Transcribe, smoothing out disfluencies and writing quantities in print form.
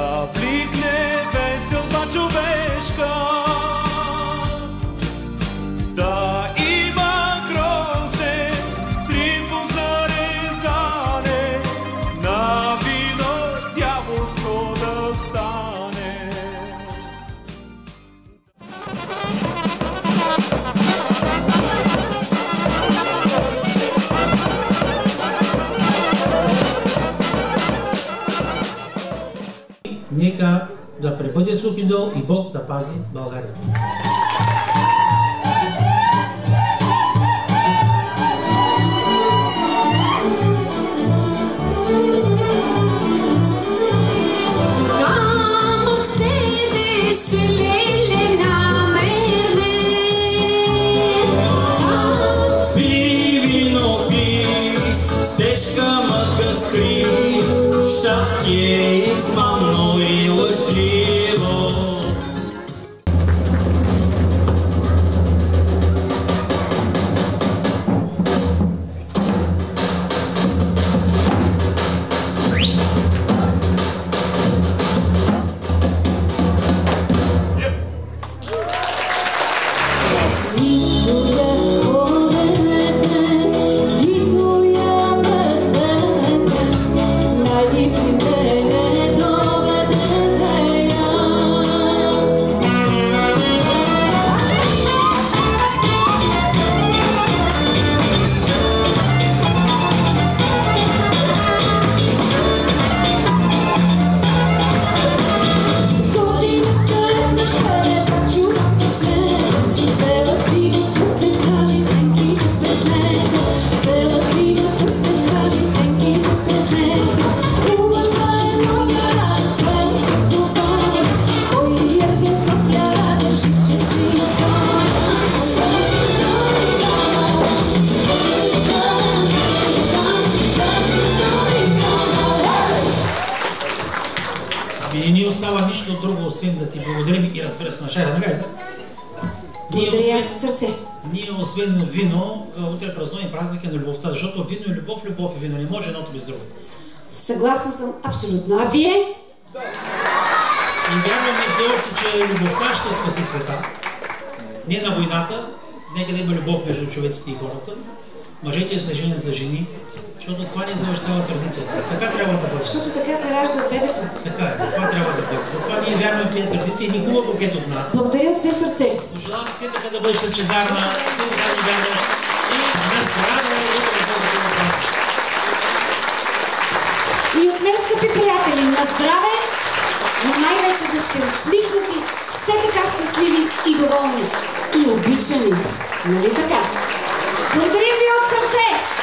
да бликне веселба човешка, да има грозде, трифон за резане, на вино дяволско да стане. Нека да пребъде Сухиндол и Бог да пази България. Щастие измамно и лъжливо. Не ни остава нищо друго, освен да ти благодарим и разбира се на Шайра. Нагайда. Благодаря аз от сърце. Ние освен вино, утре празнуваме празника на любовта, защото вино е любов, любов е вино. Не може едното без друго. Съгласна съм абсолютно. А вие? Да. И вярваме все още, че любовта ще спаси света. Не на войната, нека да има любов между човеците и хората. Мъжете се женят за жени, защото това не завещава традицията. Така трябва да бъде. Защото така се раждат бебета. Така е, това трябва да бъде. Затова ние вярваме в тези традиции и ни хубав букет от нас. Благодаря от все сърце. Пожелавам все така да бъдеш лъчезарна, все така да вярваш и на здраве и да бъде. И от мен, скъпи приятели, на здраве, но най-вече да сте усмихнати, все така щастливи и доволни. И обичани. Нали така? Благодарим ви от сърце!